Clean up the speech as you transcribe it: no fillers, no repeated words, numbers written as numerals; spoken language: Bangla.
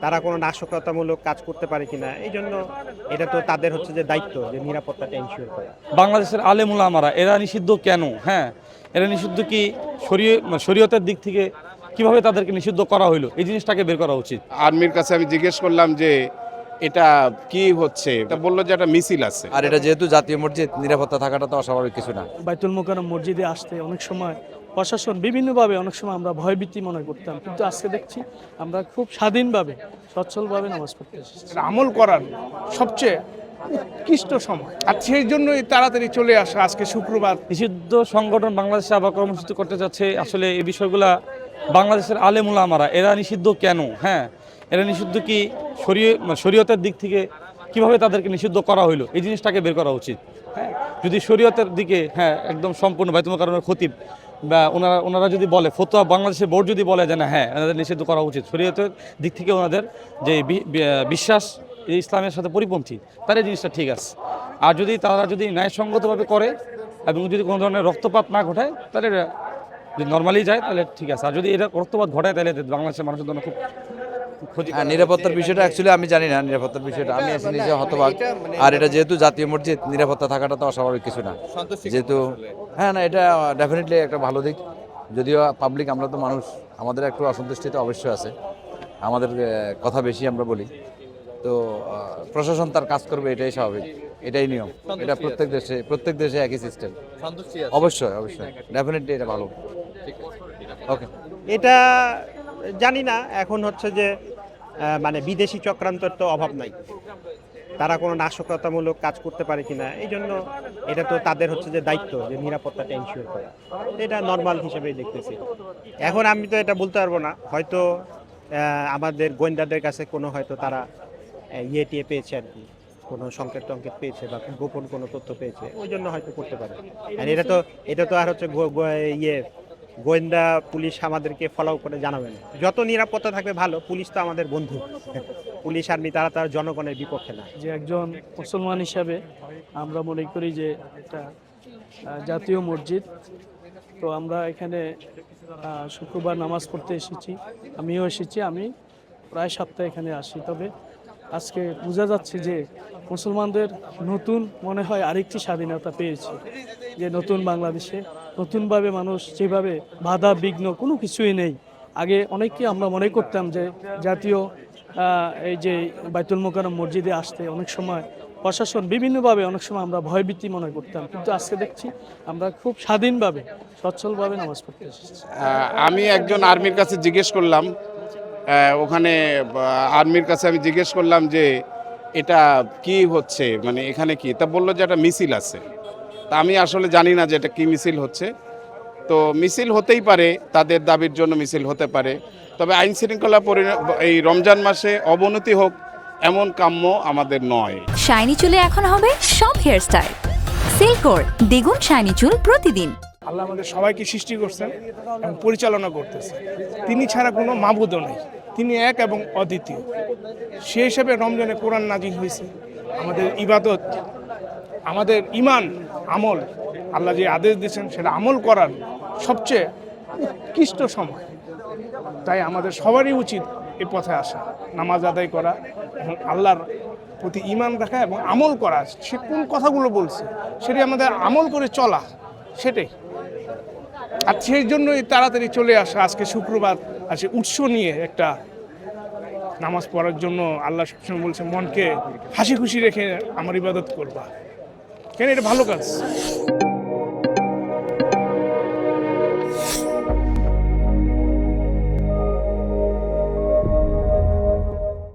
তারা কোনো নাশকতামূলক কাজ করতে পারে কিনা, এই জন্য এটা তো তাদের হচ্ছে যে দায়িত্ব যে নিরাপত্তাটা এনশিওর করা। বাংলাদেশের আলেম উলামারা এরা নিষিদ্ধ কেন? হ্যাঁ, এরা নিষিদ্ধ কি শরীয়তের দিক থেকে কিভাবে তাদেরকে নিষিদ্ধ করা হইলো, এই জিনিসটাকে বের করা উচিত। আর্মির কাছে আমি জিজ্ঞেস করলাম যে এটা কি হচ্ছে, এটা বললো যে একটা মিছিল আছে। আর এটা যেহেতু জাতীয় মসজিদ, নিরাপত্তা থাকাটা তো অস্বাভাবিক কিছু না। বাইতুল মোকাররম মসজিদে আসতে অনেক সময় প্রশাসন বিভিন্নভাবে অনেক সময় আমরা ভয়ভীতি মনে করতাম, কিন্তু আজকে দেখছি আমরা খুব স্বাধীনভাবে সচ্ছলভাবে নামাজ পড়তে এসেছি। আমল করার সবচেয়ে উৎকৃষ্ট সময়, আর সেই জন্যই তাড়াতাড়ি চলে আসা আজকে শুক্রবার। নিষিদ্ধ সংগঠন বাংলাদেশে আবার কর্মসূচি করতে যাচ্ছে। আসলে এই বিষয়গুলা বাংলাদেশের আলেম উলামারা এরা নিষিদ্ধ কেন? হ্যাঁ, এরা নিষিদ্ধ কি শরীয়তের দিক থেকে কিভাবে তাদেরকে নিষিদ্ধ করা হইলো, এই জিনিসটাকে বের করা উচিত। হ্যাঁ, যদি শরীয়তের দিকে একদম সম্পূর্ণ বাইতুল মোকাররমের খতিব বা ওনারা যদি বলে, ফতোয়া বাংলাদেশের বোর্ড যদি বলে যে না হ্যাঁ এনাদের নিষিদ্ধ করা উচিত, শরীয়তের দিক থেকে ওনাদের যে বিশ্বাস ইসলামের সাথে পরিপন্থী, তাহলে জিনিসটা ঠিক আছে। আর যদি তারা যদি ন্যায়সঙ্গতভাবে করে এবং যদি কোনো ধরনের রক্তপাত না ঘটায়, তাহলে যদি নর্মালি যায় তাহলে ঠিক আছে। আর যদি এটা রক্তপাত ঘটায় তাহলে বাংলাদেশের মানুষের জন্য খুব ক্ষতি। নিরাপত্তার বিষয়টা অ্যাকচুয়ালি আমি জানি না, নিরাপত্তার বিষয়টা আমি আসলে নিজে হতবাক। আর এটা যেহেতু জাতীয় মসজিদ, নিরাপত্তা থাকাটা তো অস্বাভাবিক কিছু না। যেহেতু না, এটা ডেফিনেটলি একটা ভালো দিক। যদিও পাবলিক, আমরা তো মানুষ, আমাদের একটু অসন্তুষ্টি তো অবশ্যই আছে, আমাদের কথা বেশি আমরা বলি, তো প্রশাসন তার কাজ করবে, এটাই স্বাভাবিক, এটাই নিয়ম। এটা প্রত্যেক দেশে একই সিস্টেম। অবশ্যই ডেফিনেটলি এটা ভালো। ওকে, এটা জানি না, এখন হচ্ছে যে মানে বিদেশি চক্রান্তের তো অভাব নাই, তারা কোনো নাশকতামূলক কাজ করতে পারে কিনা, এই জন্য এটা তো তাদের হচ্ছে যে দায়িত্ব যে নিরাপত্তাটা এনশিওর করা। এটা নর্মাল হিসেবেই দেখতেছি। এখন আমি তো এটা বলতে পারবো না, হয়তো আমাদের গোয়েন্দাদের কাছে কোনো হয়তো তারা টিয়ে পেয়েছে আর কি, কোনো সংকেত টঙ্কেত পেয়েছে বা গোপন কোনো তথ্য পেয়েছে, ওই জন্য হয়তো করতে পারে। আর এটা তো আর হচ্ছে গোয়েন্দা পুলিশ আমাদেরকে ফলো করে জানাবে না। যত নিরাপত্তা থাকবে ভালো, পুলিশ তো আমাদের বন্ধু, পুলিশ আর্মি তারা তার জনগণের বিপক্ষে না। যে একজন মুসলমান হিসাবে আমরা মনে করি যে এটা জাতীয় মসজিদ, তো আমরা এখানে শুক্রবার নামাজ পড়তে এসেছি, আমিও এসেছি, আমি প্রায় সপ্তাহে এখানে আসি। তবে আজকে বোঝা যাচ্ছে যে মুসলমানদের নতুন মনে হয় আরেকটি স্বাধীনতা পেয়েছে, যে নতুন বাংলাদেশে নতুনভাবে মানুষ যেভাবে বাধা বিঘ্ন কোনো কিছুই নেই। আগে অনেককে আমরা মনে করতাম যে জাতীয় এই যে বাইতুল মোকাররম মসজিদে আসতে অনেক সময় প্রশাসন বিভিন্নভাবে অনেক সময় আমরা ভয়ভীতি মনে করতাম, কিন্তু আজকে দেখছি আমরা খুব স্বাধীনভাবে সচ্ছলভাবে নামাজ পড়তে এসেছি। আমি একজন আর্মির কাছে জিজ্ঞেস করলাম, ওখানে আর্মির কাছে আমি জিজ্ঞেস করলাম যে এটা কি হচ্ছে, মানে এখানে কি, তা বললো যে একটা মিছিল আছে। তা আমি আসলে জানি না যে এটা কি মিছিল হচ্ছে। তো মিছিল হতেই পারে, তাদের দাবির জন্য মিছিল হতে পারে, তবে আইন শৃঙ্খলা এই রমজান মাসে অবনতি হোক এমন কাম্য আমাদের নয়। শাইনি চুলে এখন হবে সব হেয়ারস্টাইল, সিল্কোর দ্বিগুণ শাইনি চুল প্রতিদিন। আল্লাহ আমাদের সবাইকে সৃষ্টি করছেন এবং পরিচালনা করতেছেন, তিনি ছাড়া কোনো মাবুদও নেই, তিনি এক এবং অদ্বিতীয়। সেই হিসাবে রমজানে কোরআন নাজিল হয়েছে। আমাদের ইবাদত, আমাদের ইমান, আমল, আল্লাহ যে আদেশ দিয়েছেন সেটা আমল করার সবচেয়ে উৎকৃষ্ট সময়। তাই আমাদের সবারই উচিত এই পথে আসা, নামাজ আদায় করা এবং আল্লাহর প্রতি ইমান রাখা এবং আমল করা। সে কোন কথাগুলো বলছে সেটি আমাদের আমল করে চলা, সেটাই। আর সেই জন্যই তাড়াতাড়ি চলে আসা আজকে শুক্রবার, আজকে উৎস নিয়ে একটা নামাজ পড়ার জন্য। আল্লাহ সবসময় বলছে মনকে হাসি খুশি রেখে আমার ইবাদত করবা, কেন এটা ভালো কাজ।